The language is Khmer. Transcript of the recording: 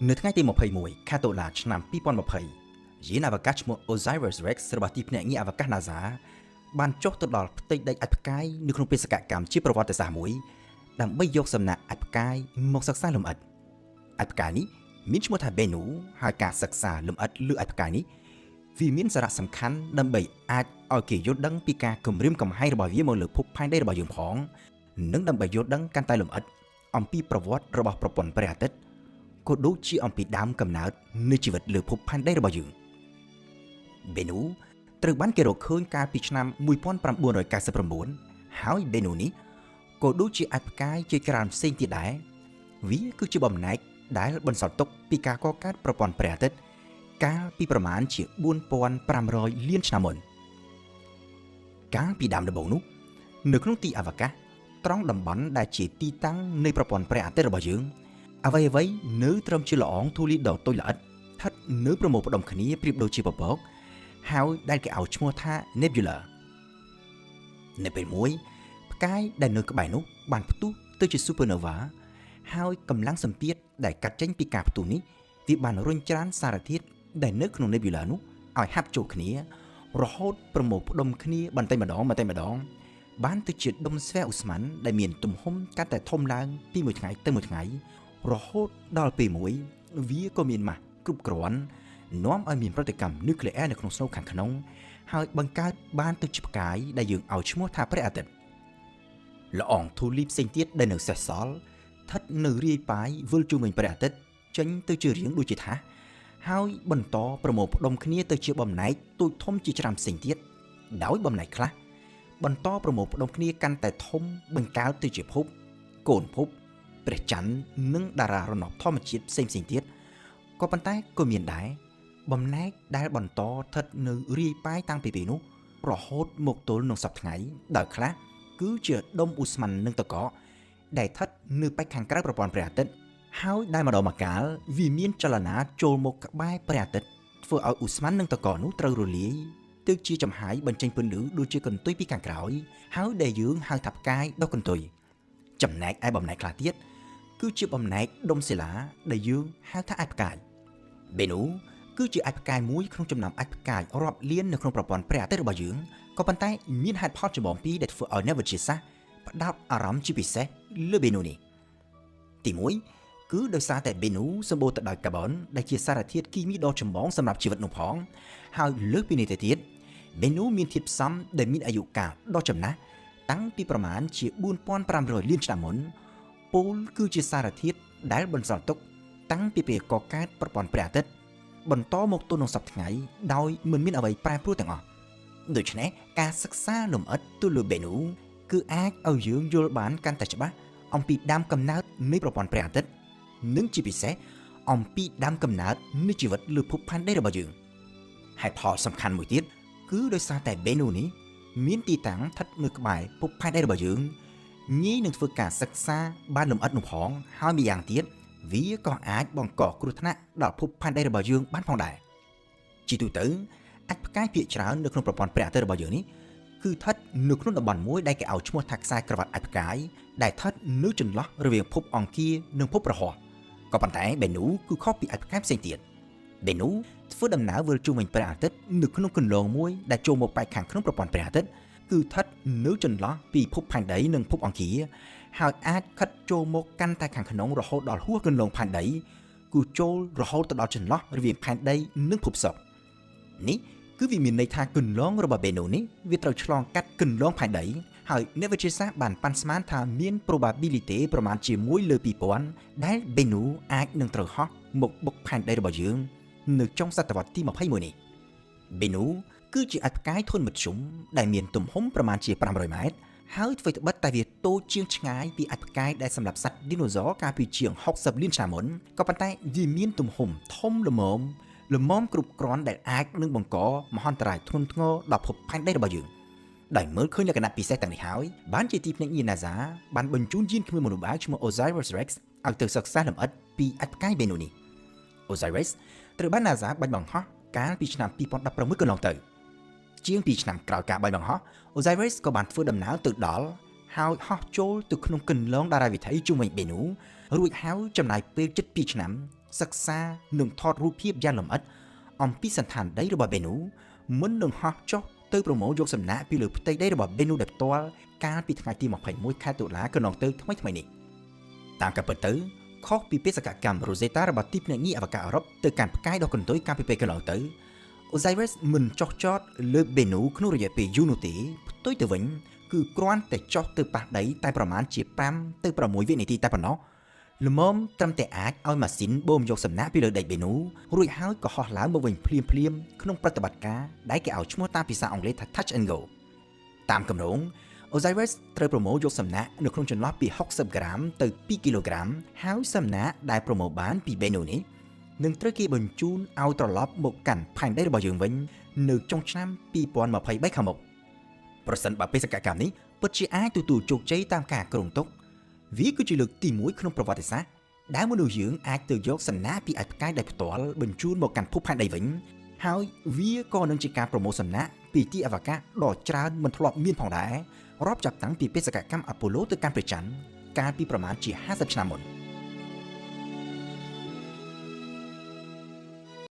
នៅថ្ងៃទី21ខែតុលាឆ្នាំ2020យានអវកាសឈ្មោះ Osiris Rex របស់ទីភ្នាក់ងារអវកាស NASA បានចុះទៅដល់ផ្ទៃដីអផ្កាយនៅក្នុងបេសកកម្មជាប្រវត្តិសាស្ត្រមួយដើម្បីយកសំណាក់អផ្កាយមកសិក្សាលម្អិតអផ្កាយនេះមានឈ្មោះថា Bennu ហើយការសិក្សាលម្អិតលើអផ្កាយនេះវាមានសារៈសំខាន់ដើម្បីអាចឲ្យគេយល់ដឹងពីការគម្រាមកំហែងរបស់វាមកលើភពផែនដីរបស់យើងផងនិងដើម្បីយល់ដឹងកាន់តែលម្អិតអំពីប្រវត្តិរបស់ប្រព័ន្ធព្រះអាទិត្យក៏ដូចជាអំពីដើមកំណើតនៃជីវិតលើភពផែនដីរបស់យើង Bennu ត្រូវបានគេរកឃើញកាលពីឆ្នាំ1999ហើយ Bennu នេះក៏ដូចជាអផ្កាយជាច្រើនផ្សេងទៀតដែរវាគឺជាបំណែកដែលបន្សល់ទុកពីការកកើតប្រព័ន្ធព្រះអាទិត្យកាលពីប្រមាណជា4500លានឆ្នាំមុនកាលពីដើមដំបូងនោះនៅក្នុងទីអវកាសត្រង់តំបន់ដែលជាទីតាំងនៃប្រព័ន្ធព្រះអាទិត្យរបស់យើងអ្វីៗនៅត្រឹមជាល្អងធូលីដ៏តូចល្អិតស្ថិតនៅប្រមូលផ្ដុំគ្នាប្រៀបដូចជាពពកហើយដែលគេឲ្យឈ្មោះថា Nebula នៅពេលមួយផ្កាយដែលនៅក្បែរនោះបានផ្ទុះទៅជា Supernova ហើយកម្លាំងសម្ពាធដែលកាត់ចេញពីការផ្ទុះនេះវាបានរុញច្រានសារធាតុដែលនៅក្នុង Nebula នោះឲ្យហាប់ចូលគ្នារហូតប្រមូលផ្ដុំគ្នាបន្តិចម្ដងបានទៅជាដុំស្វែឧស្ម័នដែលមានទំហំកាន់តែធំឡើងពីមួយថ្ងៃទៅមួយថ្ងៃរហូតដល់ពេលមួយវាក៏មានម៉ាស់គ្រប់គ្រាន់នាំឲ្យមានប្រតិកម្មនុយក្លេអ៊ែរនៅក្នុងស្នូលខាងក្នុងហើយបង្កើតបានទៅជាផ្កាយដែលយើងឲ្យឈ្មោះថាព្រះអាទិត្យละអងធូលីផ្សេងទៀតដែលនៅសេសសល់ស្ថិតនៅរាយប៉ាយវិលជុំវិញព្រះអាទិត្យចេញទៅជារាងដូចជាថាសហើយបន្តប្រមូលផ្ដុំគ្នាទៅជាបំណែកទូចធំជាច្រើនផ្សេងទៀតដោយបំណែកខ្លះបន្តប្រមូលផ្ដុំគ្នាកាន់តែធំបង្កើតទៅជាភពកូនភពព្រះច័ន្ទនិងតារារណបធម្មជាតិផ្សេងទៀតក៏ប៉ុន្តែក៏មានដែរបំណែកដែលបន្តស្ថិតនៅរាយប៉ាយតាំងពីពេលនោះរហូតមកទល់នឹងសប្តាហ៍ថ្ងៃដោយខ្លះគឺជាដុំឧស្ម័ននិងតកកដែលស្ថិតនៅប៉ែកខាងក្រៅប្រព័ន្ធព្រះអាទិត្យហើយដែលម្ដងម្កាលវាមានចលនាចូលមកក្បែរព្រះអាទិត្យធ្វើឲ្យឧស្ម័ននិងតកកនោះត្រូវរលាយទើបជាចំហាយបញ្ចេញពន្លឺដូចជាកន្ទុយពីខាងក្រោយហើយដែលយើងហៅថាផ្កាយដុសកន្ទុយចំណែកឯបំណែកខ្លះទៀតគឺជាបំណែកដុំសិលាដែលយើងហៅថាអាចផ្កាយ Bennu គឺជាអាចផ្កាយមួយក្នុងចំណោមអាចផ្កាយរាប់លាននៅក្នុងប្រព័ន្ធព្រះអាទិត្យរបស់យើងក៏ប៉ុន្តែមានហេតុផលចម្បងពីរដែលធ្វើឲ្យអ្នកវិទ្យាសាស្ត្រផ្ដោតអារម្មណ៍ជាពិសេសលើ Bennu នេះទី1គឺដោយសារតែ Bennu សម្បូរទៅដោយកាបូនដែលជាសារធាតុគីមីដ៏ចម្បងសម្រាប់ជីវិតនោះផងហើយលើសពីនេះទៅទៀត Bennu មានធាតុផ្សំដែលមានអាយុកាលដ៏ចំណាស់តាំងពីប្រមាណជា4500លានឆ្នាំមុនពោលគឺជាសារធាតុដែលបន្សល់ទុកតាំងពីពេលកកើតប្រព័ន្ធព្រះអាទិត្យបន្តមកទល់នឹងសប្តាហ៍ថ្ងៃដោយមិនមានអ្វីប្រែប្រួលទាំងអស់ដូច្នេះការសិក្សាលម្អិតទៅលើ Bennu គឺអាចឲ្យយើងយល់បានកាន់តែច្បាស់អំពីដើមកំណើតនៃប្រព័ន្ធព្រះអាទិត្យនិងជាពិសេសអំពីដើមកំណើតនៃជីវិតលើភពផែនដីរបស់យើងហេតុផលសំខាន់មួយទៀតគឺដោយសារតែ Bennu នេះមានទីតាំងស្ថិតនៅក្បែរភពផែនដីរបស់យើងងាយនឹងធ្វើការសិក្សាបានលម្អិតនោះផងហើយម្យ៉ាងទៀតវាក៏អាចបង្កគ្រោះថ្នាក់ដល់ភពផែនដីរបស់យើងបានផងដែរជាទូទៅអាចផ្កាយភាគច្រើននៅក្នុងប្រព័ន្ធព្រះអាទិត្យរបស់យើងនេះគឺស្ថិតនៅក្នុងតំបន់មួយដែលគេឲ្យឈ្មោះថាខ្សែក្រវ៉ាត់អាចផ្កាយដែលស្ថិតនៅចន្លោះរវាងភពអង្គារនិងភពព្រហស្បតិ៍ក៏ប៉ុន្តែ Bennu គឺខុសពីអាចផ្កាយផ្សេងទៀត Bennu ធ្វើដំណើរវិលជុំវិញព្រះអាទិត្យនៅក្នុងគន្លងមួយដែលចូលមកប៉ែកខាងក្នុងប្រព័ន្ធព្រះអាទិត្យគឺស្ថិតនៅចន្លោះពីភពផែនដីនិងភពអង្គារហើយអាចខិតចូលមកកាន់តែខាងក្នុងរហូតដល់ហួសគន្លងផែនដីគឺចូលរហូតទៅដល់ចន្លោះរវាងផែនដីនិងភពសុក្រនេះគឺវាមានន័យថាគន្លងរបស់ Bennu នេះវាត្រូវឆ្លងកាត់គន្លងផែនដីហើយអ្នកវិទ្យាសាស្ត្របានប៉ាន់ស្មានថាមាន probability ប្រមាណជា1លើ2000ដែល Bennu អាចនឹងត្រូវហោះមកបុកផែនដីរបស់យើងនៅចុងសតវត្សទី21នេះ Bennu គឺជាអាចផ្កាយធន់មធ្យមដែលមានទំហំប្រមាណជា500ម៉ែត្រហើយអ្វីត្បិតតែវាតូចជាងឆ្ងាយពីអាចផ្កាយដែលសម្រាប់សត្វឌីណូស័រកាលពីជាង60លានឆ្នាំមុនក៏ប៉ុន្តែវាមានទំហំធំល្មមគ្រប់គ្រាន់ដែលអាចនឹងបង្កមហន្តរាយធ្ងន់ធ្ងរដល់ភពផែនដីរបស់យើងដែលមើលឃើញលក្ខណៈពិសេសទាំងនេះហើយបានជាទីភ្នាក់ងារ NASA បានបញ្ជូនយានគ្មានមនុស្សបាយឈ្មោះ Osiris Rex ឲ្យទៅសិក្សាលម្អិតពីអាចផ្កាយ Bennu នេះ Osiris ត្រូវបាន NASA បាញ់បង្ហោះកាលពីឆ្នាំ2016កន្លងទៅជាង2ឆ្នាំក្រោយការបាញ់បង្ហោះ Osiris ក៏បានធ្វើដំណើរទៅដល់ហើយហោះចូលទៅក្នុងគន្លងតារាវិថីជុំវិញ Bennu រួចហើយចំណាយពេលជិត2ឆ្នាំ សិក្សានិងថតរូបភាពយ៉ាងលម្អិតអំពីសន្តានដីរបស់ Bennu មុននឹងហោះចុះទៅប្រមូលយកសំណាក់ពីលើផ្ទៃដីរបស់ Bennu ដោយផ្ទាល់កាលពីថ្ងៃទី21ខែតុលាកន្លងទៅថ្មីនេះតាមការពិតទៅខុសពីបេសកកម្ម Rosetta របស់ទីភ្នាក់ងារអវកាសអឺរ៉ុបទៅកាន់ផ្កាយដ៏កន្ទុយកាលពីពេលកន្លងទៅ Osiris មិនចុះចតលើ Bennu ក្នុងរយៈពេលយូរនោះទេផ្ទុយទៅវិញគឺគ្រាន់តែចុះទៅប៉ះដីតែប្រមាណជា5ទៅ6វិនាទីតែប៉ុណ្ណោះល្មមត្រឹមតែអាចឲ្យម៉ាស៊ីនបូមយកសំណាក់ពីលើដី Bennu រួចហើយក៏ហោះឡើងមកវិញភ្លាមក្នុងប្រតិបត្តិការដែលគេឲ្យឈ្មោះតាមភាសាអង់គ្លេសថា Touch and Go តាមគម្រោង Osiris ត្រូវប្រមូលយកសំណាក់នៅក្នុងចន្លោះពី60ក្រាមទៅ2គីឡូក្រាមហើយសំណាក់ដែលប្រមូលបានពី Bennu នេះនឹងត្រូវគេបញ្ជូនឲ្យត្រឡប់មកកាន់ផែនដីរបស់យើងវិញនៅចុងឆ្នាំ2023ខាងមុខប្រសិនបើបេសកកម្មនេះពិតជាអាចទទួលជោគជ័យតាមការគ្រោងទុកវាគឺជាលើកទី1ក្នុងប្រវត្តិសាស្ត្រដែលមនុស្សយើងអាចទៅយកសំណាក់ពីឯផ្កាយដោយផ្ទាល់បញ្ជូនមកកាន់ភពផែនដីវិញហើយវាក៏នឹងជាការប្រមូលសំណាក់ពីទីអវកាសដ៏ច្រើនមិនធ្លាប់មានផងដែររាប់ចាប់តាំងពីបេសកកម្ម Apollo ទៅកាន់ព្រះច័ន្ទកាលពីប្រមាណជា50ឆ្នាំមុន